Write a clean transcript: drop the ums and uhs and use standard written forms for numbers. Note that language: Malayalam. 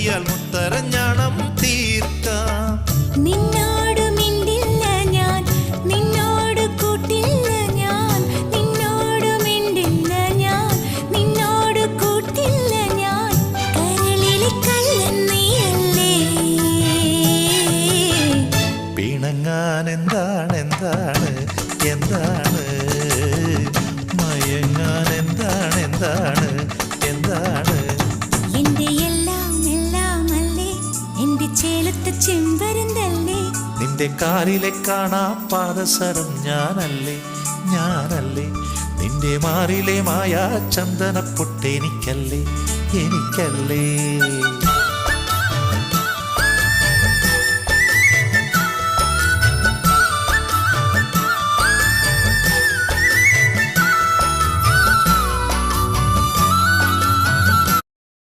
കയ്യാൽ മുത്തരഞ്ഞാണം തീർക്കാം. നിന്നോട് മിണ്ടില്ല ഞാൻ, നിന്നോട് കൂട്ടില്ല ഞാൻ, നിന്നോട് മിണ്ടില്ല ഞാൻ, നിന്നോട് കൂട്ടില്ല ഞാൻ. കരളിലെ കള്ളൻ നീയല്ലേ. പിണങ്ങാൻ എന്താണ് എന്താണ് എന്താണ്, മയങ്ങാൻ എന്താണ് എന്താണ് എന്താണ്. എന്റെ എല്ലാം എല്ലാം അല്ലേ, എന്റെ ചേലത്തെ ചെമ്പരുന്തല്ലേ. നിന്റെ കാലിലെ കാണാ പാദസരം ഞാനല്ലേ ഞാനല്ലേ. നിന്റെ മാറിലെ മായാ ചന്ദനപ്പൊട്ടെനിക്കല്ലേ എനിക്കല്ലേ.